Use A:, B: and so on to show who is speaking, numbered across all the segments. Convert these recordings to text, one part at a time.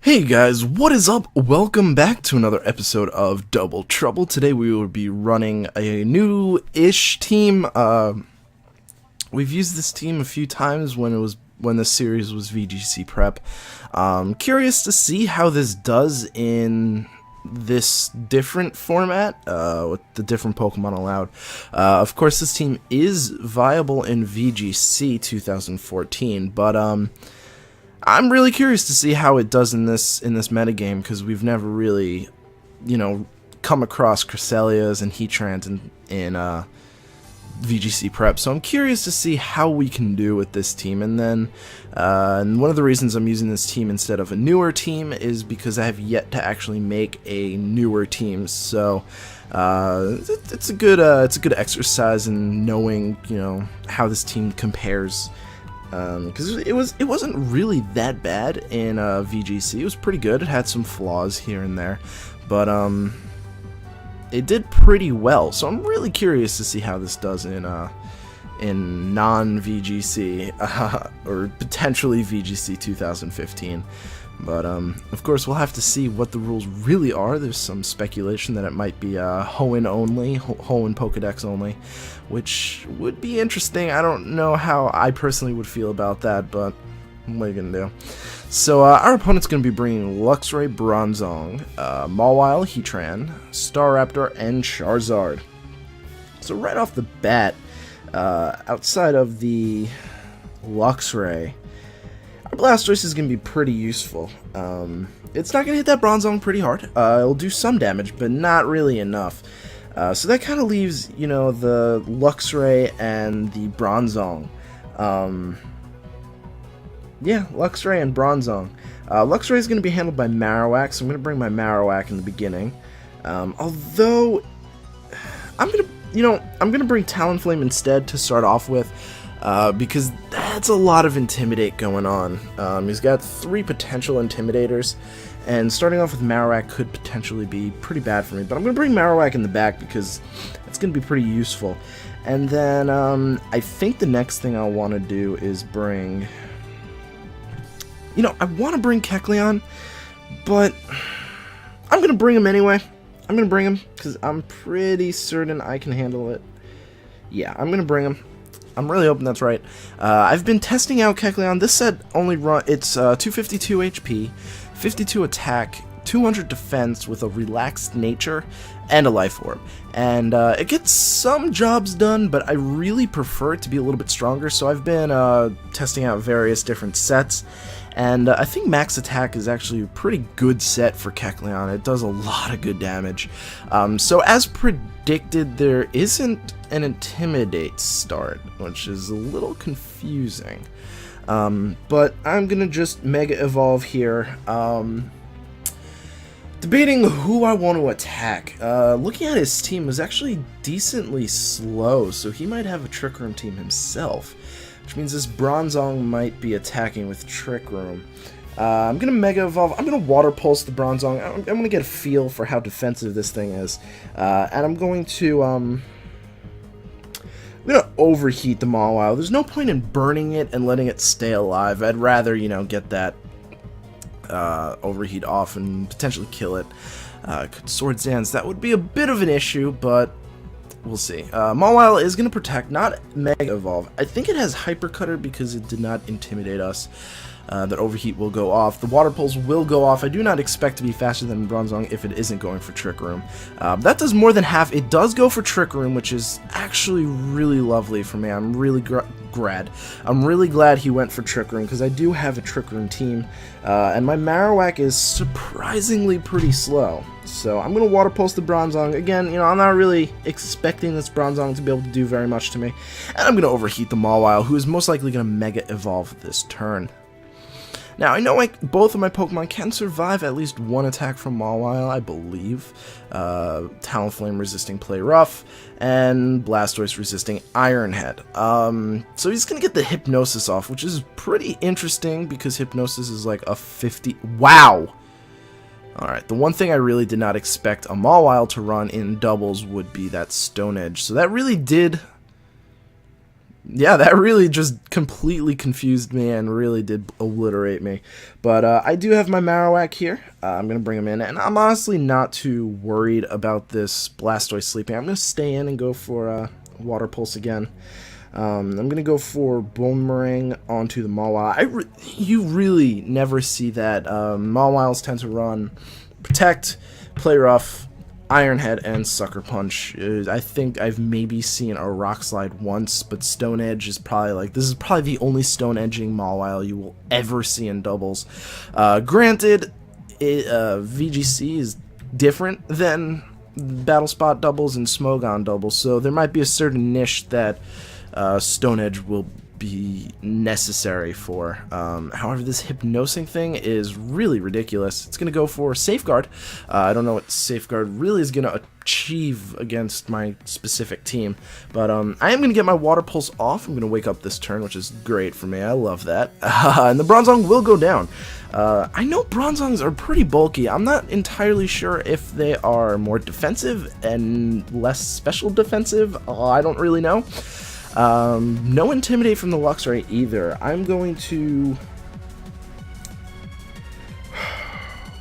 A: Hey guys, what is up? Welcome back to another episode of Double Trouble. Today we will be running a new-ish team. We've used this team a few times when the series was VGC Prep. Curious to see how this does in this different format, with the different Pokemon allowed. Of course, this team is viable in VGC 2014, but I'm really curious to see how it does in this metagame, because we've never really, come across Cresselias and Heatrans in VGC Prep. So I'm curious to see how we can do with this team. And then and one of the reasons I'm using this team instead of a newer team is because I have yet to actually make a newer team. So it's a good exercise in knowing how this team compares. Because it wasn't really that bad in VGC. It was pretty good. It had some flaws here and there, but it did pretty well. So I'm really curious to see how this does in non-VGC or potentially VGC 2015. But of course, we'll have to see what the rules really are. There's some speculation that it might be Hoenn only, Hoenn Pokedex only, which would be interesting. I don't know how I personally would feel about that, but what are you gonna do? So our opponent's gonna be bringing Luxray, Bronzong, Mawile, Heatran, Staraptor, and Charizard. So right off the bat, outside of the Luxray, Blastoise is going to be pretty useful. It's not going to hit that Bronzong pretty hard. It'll do some damage, but not really enough. So that kind of leaves, the Luxray and the Bronzong. Yeah, Luxray and Bronzong. Luxray is going to be handled by Marowak, so I'm going to bring my Marowak in the beginning. Although, I'm going to bring Talonflame instead to start off with. Because that's a lot of Intimidate going on. He's got 3 potential Intimidators, and starting off with Marowak could potentially be pretty bad for me, but I'm going to bring Marowak in the back because it's going to be pretty useful. And then I think the next thing I'll want to do is bring... I want to bring Kecleon, but I'm going to bring him anyway. I'm going to bring him because I'm pretty certain I can handle it. Yeah, I'm going to bring him. I'm really hoping that's right. I've been testing out Kecleon. This set only it's 252 HP, 52 attack, 200 defense with a relaxed nature, and a life orb. And it gets some jobs done, but I really prefer it to be a little bit stronger, so I've been testing out various different sets. And I think Max Attack is actually a pretty good set for Kecleon. It does a lot of good damage. So as predicted, there isn't an Intimidate start, which is a little confusing. But I'm going to just Mega Evolve here. Debating who I want to attack. Looking at his team was actually decently slow, so he might have a Trick Room team himself. Which means this Bronzong might be attacking with Trick Room. I'm going to Mega Evolve. I'm going to Water Pulse the Bronzong. I'm going to get a feel for how defensive this thing is. And I'm going to overheat the Mawile. There's no point in burning it and letting it stay alive. I'd rather, get that overheat off and potentially kill it. Swords Dance, that would be a bit of an issue, but... we'll see. Mawile is going to protect, not Mega Evolve. I think it has Hyper Cutter because it did not intimidate us. That Overheat will go off. The Water Pulse will go off. I do not expect to be faster than Bronzong if it isn't going for Trick Room. That does more than half. It does go for Trick Room, which is actually really lovely for me. I'm really glad he went for Trick Room because I do have a Trick Room team. And my Marowak is surprisingly pretty slow. So I'm going to Water Pulse the Bronzong. Again, I'm not really expecting this Bronzong to be able to do very much to me. And I'm going to Overheat the Mawile, who is most likely going to Mega Evolve this turn. Now, I know both of my Pokemon can survive at least one attack from Mawile, I believe. Talonflame resisting Play Rough, and Blastoise resisting Iron Head. So he's going to get the Hypnosis off, which is pretty interesting because Hypnosis is like a 50... Wow! Alright, the one thing I really did not expect a Mawile to run in doubles would be that Stone Edge. So that really did Yeah, that really just completely confused me and really did obliterate me. But I do have my Marowak here. I'm going to bring him in, and I'm honestly not too worried about this Blastoise sleeping. I'm going to stay in and go for Water Pulse again. I'm going to go for Boomerang onto the Mawile. You really never see that. Mawiles tend to run Protect, Play Rough, Iron Head, and Sucker Punch. I think I've maybe seen a Rock Slide once, but Stone Edge is probably like, this is probably the only Stone Edging Mawile you will ever see in doubles. Granted, VGC is different than Battle Spot doubles and Smogon doubles, so there might be a certain niche that Stone Edge will be necessary for. However, this hypnosing thing is really ridiculous. It's going to go for Safeguard. I don't know what Safeguard really is going to achieve against my specific team, but I am going to get my Water Pulse off. I'm going to wake up this turn, which is great for me. I love that. And the Bronzong will go down. I know Bronzongs are pretty bulky. I'm not entirely sure if they are more defensive and less special defensive. I don't really know. No Intimidate from the Luxray either. I'm going to...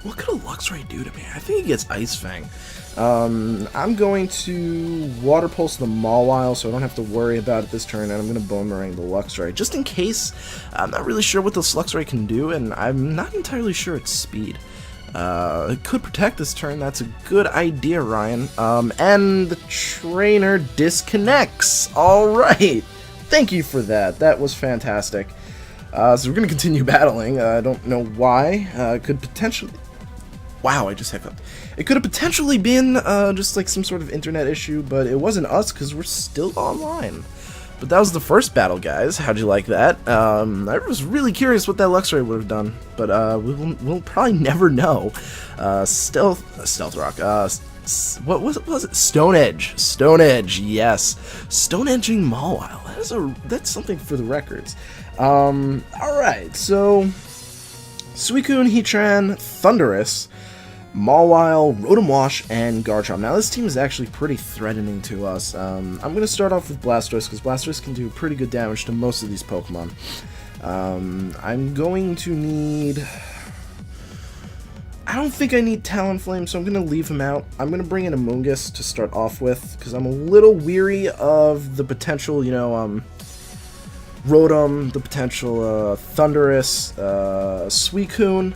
A: What could a Luxray do to me? I think he gets Ice Fang. I'm going to Water Pulse the Mawile so I don't have to worry about it this turn, and I'm going to Boomerang the Luxray. Just in case, I'm not really sure what this Luxray can do, and I'm not entirely sure its speed. It could protect this turn. That's a good idea, Ryan. And the trainer disconnects. Alright. Thank you for that. That was fantastic. So we're going to continue battling. I don't know why. It could potentially... Wow, I just hiccuped. It could have potentially been just like some sort of internet issue, but it wasn't us because we're still online. But that was the first battle, guys. How'd you like that? I was really curious what that Luxray would have done, but we'll probably never know. Stealth Rock. What was it? Stone Edge. Stone Edge. Yes. Stone Edging Mawile. That's something for the records. All right. So Suicune, Heatran, Thundurus, Mawile, Rotom Wash, and Garchomp. Now this team is actually pretty threatening to us. I'm going to start off with Blastoise, because Blastoise can do pretty good damage to most of these Pokemon. I'm going to need... I don't think I need Talonflame, so I'm going to leave him out. I'm going to bring in Amoonguss to start off with, because I'm a little weary of the potential, Rotom, the potential Thundurus, Suicune.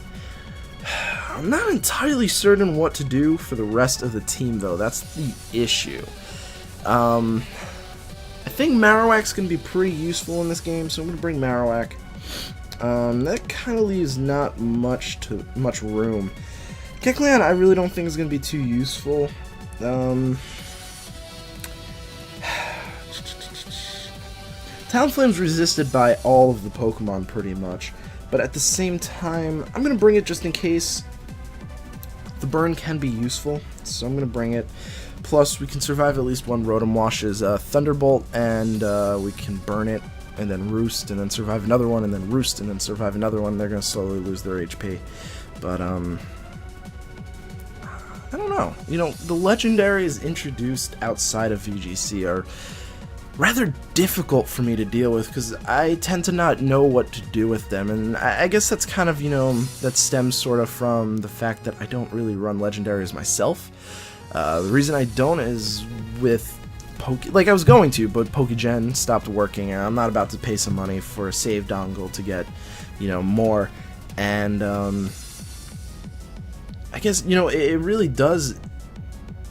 A: I'm not entirely certain what to do for the rest of the team, though. That's the issue. I think Marowak's going to be pretty useful in this game, so I'm going to bring Marowak. That kind of leaves not much room. Kecleon, I really don't think is going to be too useful. Talonflame's resisted by all of the Pokemon pretty much, but at the same time, I'm going to bring it just in case. The burn can be useful, so I'm going to bring it. Plus, we can survive at least one Rotom Wash's Thunderbolt, and we can burn it, and then Roost, and then survive another one, and then Roost, and then survive another one. They're going to slowly lose their HP. But, I don't know. The legendaries introduced outside of VGC are rather difficult for me to deal with, because I tend to not know what to do with them, and I guess that's kind of, that stems sort of from the fact that I don't really run legendaries myself. The reason I don't is with I was going to, but Pokegen stopped working, and I'm not about to pay some money for a save dongle to get, more, and, I guess, it really does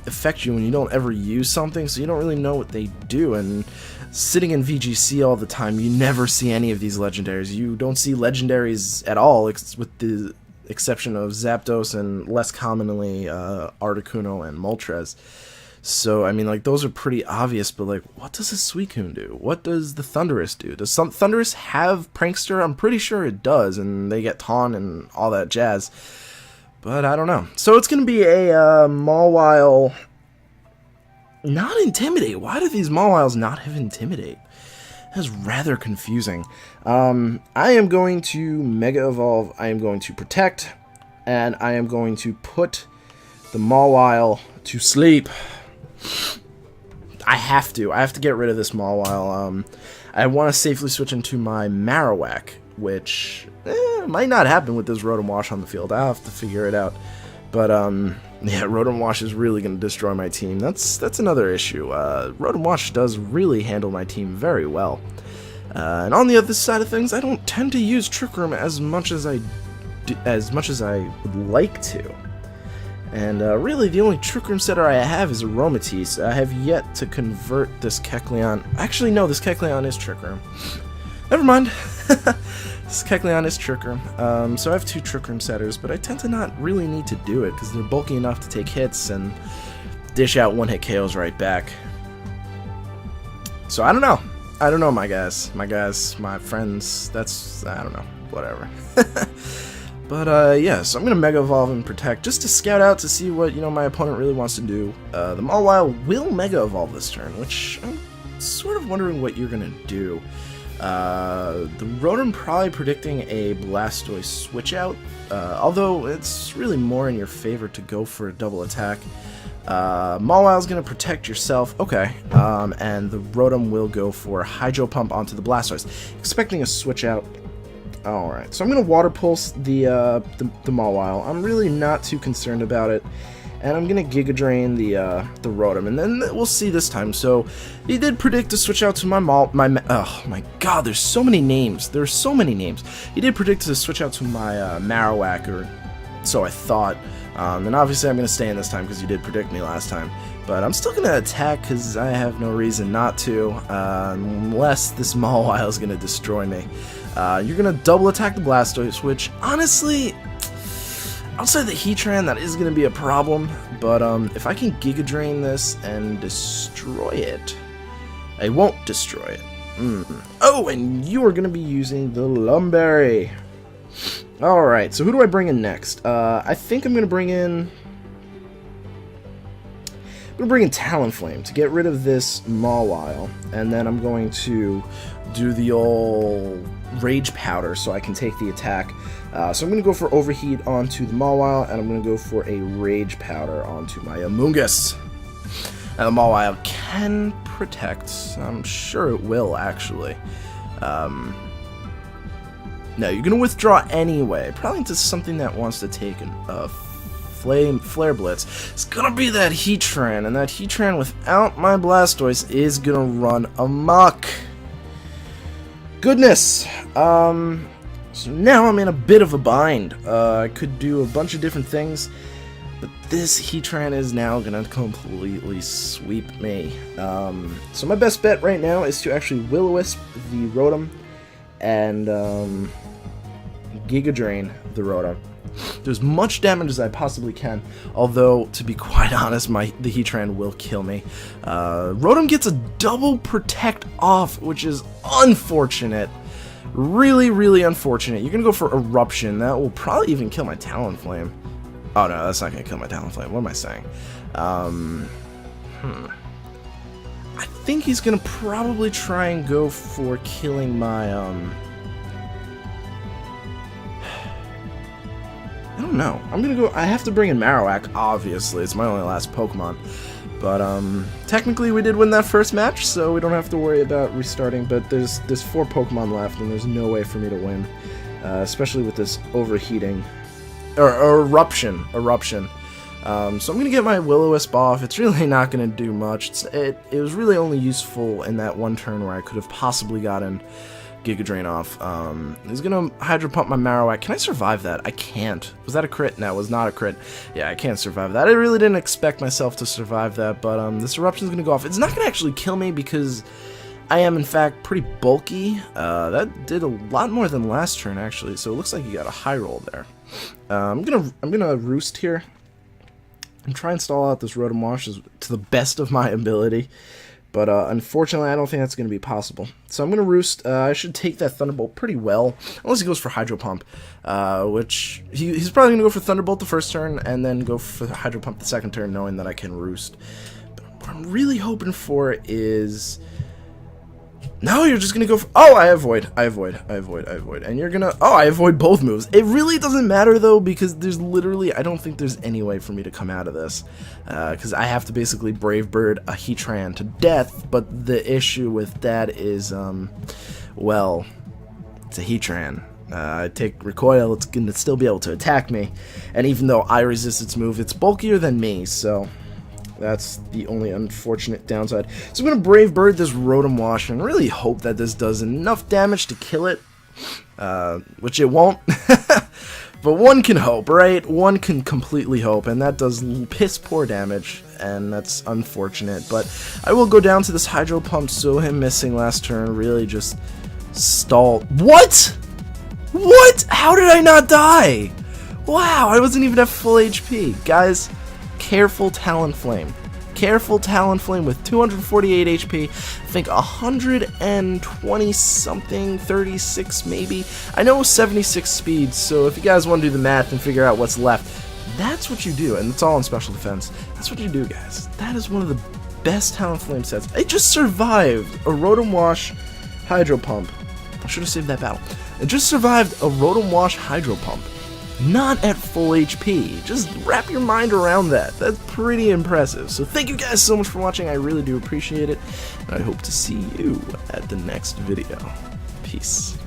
A: affect you when you don't ever use something, so you don't really know what they do. And sitting in VGC all the time, you never see any of these legendaries. You don't see legendaries at all, with the exception of Zapdos and less commonly Articuno and Moltres. So I mean, those are pretty obvious, but what does a Suicune do? What does the Thundurus do? Does Thundurus have Prankster? I'm pretty sure it does, and they get Taunt and all that jazz. But I don't know. So it's going to be a Mawile... Not Intimidate. Why do these Mawiles not have Intimidate? That's rather confusing. I am going to Mega Evolve. I am going to Protect. And I am going to put the Mawile to sleep. I have to. I have to get rid of this Mawile. I want to safely switch into my Marowak, which might not happen with this Rotom Wash on the field. I'll have to figure it out. But, yeah, Rotom Wash is really going to destroy my team. That's another issue. Rotom Wash does really handle my team very well. And on the other side of things, I don't tend to use Trick Room as much as I would like to. And really, the only Trick Room setter I have is Aromatisse. I have yet to convert this Kecleon. Actually, no, this Kecleon is Trick Room. Never mind. This Kecleon is Trick Room. So I have 2 Trick Room setters, but I tend to not really need to do it because they're bulky enough to take hits and dish out one-hit KOs right back. So I don't know. I don't know, my guys, my friends. I don't know. Whatever. But, yeah, so I'm going to Mega Evolve and Protect just to scout out to see what, my opponent really wants to do. The Mawile will Mega Evolve this turn, which I'm sort of wondering what you're going to do. The Rotom probably predicting a Blastoise switch out, although it's really more in your favor to go for a double attack. Mawile's going to protect yourself, okay, and the Rotom will go for Hydro Pump onto the Blastoise, expecting a switch out. Alright, so I'm going to Water Pulse the Mawile. I'm really not too concerned about it. And I'm going to Giga Drain the Rotom, and then we'll see this time. So, he did predict to switch out to oh my god, there's so many names. There's so many names. He did predict to switch out to my Marowak, or so I thought. And obviously I'm going to stay in this time because you did predict me last time. But I'm still going to attack because I have no reason not to, unless this Mawile is going to destroy me. You're going to double attack the Blastoise, which, honestly, outside the Heatran, that is going to be a problem. But if I can Giga Drain this and destroy it, I won't destroy it. Oh, and you are going to be using the Lumberry. Alright, so who do I bring in next? I think I'm going to bring in... Talonflame to get rid of this Mawile, and then I'm going to do the old Rage Powder so I can take the attack. So I'm going to go for Overheat onto the Mawile, and I'm going to go for a Rage Powder onto my Amoonguss. And the Mawile can protect. I'm sure it will, actually. No, you're going to withdraw anyway. Probably into something that wants to take a Flare Blitz. It's going to be that Heatran, and that Heatran without my Blastoise is going to run amok. Goodness. So now I'm in a bit of a bind. I could do a bunch of different things, but this Heatran is now going to completely sweep me. So my best bet right now is to actually Will-O-Wisp the Rotom and Giga Drain the Rotom. Do as much damage as I possibly can, although, to be quite honest, the Heatran will kill me. Rotom gets a double Protect off, which is unfortunate. Really, really unfortunate. You're going to go for Eruption. That will probably even kill my Talonflame. Oh, no, that's not going to kill my Talonflame. What am I saying? I think he's going to probably try and go for killing my, I don't know. I'm gonna go. I have to bring in Marowak, obviously. It's my only last Pokemon. But, technically we did win that first match, so we don't have to worry about restarting. But there's 4 Pokemon left, and there's no way for me to win. Especially with this overheating. Or Eruption. So I'm gonna get my Will-O-Wisp off. It's really not gonna do much. It was really only useful in that one turn where I could have possibly gotten Giga Drain off. He's gonna Hydro Pump my Marowak. Can I survive that? I can't. Was that a crit? No, it was not a crit. Yeah, I can't survive that. I really didn't expect myself to survive that, but this Eruption's gonna go off. It's not gonna actually kill me because I am in fact pretty bulky. That did a lot more than last turn actually, so it looks like you got a high roll there. I'm gonna Roost here and try and stall out this Rotom Wash to the best of my ability. But unfortunately, I don't think that's going to be possible. So I'm going to Roost. I should take that Thunderbolt pretty well, unless he goes for Hydro Pump, which he's probably going to go for Thunderbolt the first turn, and then go for Hydro Pump the second turn, knowing that I can Roost. But what I'm really hoping for is No, you're just gonna go for... Oh, I avoid. And you're gonna... Oh, I avoid both moves. It really doesn't matter, though, because there's literally... I don't think there's any way for me to come out of this. Because I have to basically Brave Bird a Heatran to death, but the issue with that is, well, it's a Heatran. I take Recoil, it's gonna still be able to attack me. And even though I resist its move, it's bulkier than me, so... That's the only unfortunate downside. So I'm going to Brave Bird this Rotom Wash and really hope that this does enough damage to kill it. Which it won't. But one can hope, right? One can completely hope, and that does piss poor damage, and that's unfortunate. But I will go down to this Hydro Pump, so him missing last turn really just stalled. What? What? How did I not die? Wow, I wasn't even at full HP. Guys... Careful Talonflame. Careful Talonflame with 248 HP. I think 120 something, 36 maybe. I know 76 speed, so if you guys want to do the math and figure out what's left, that's what you do, and it's all in special defense. That's what you do, guys. That is one of the best Talonflame sets. It just survived a Rotom Wash Hydro Pump. I should have saved that battle. It just survived a Rotom Wash Hydro Pump. Not at full HP. Just wrap your mind around that. That's pretty impressive. So thank you guys so much for watching. I really do appreciate it. And I hope to see you at the next video. Peace.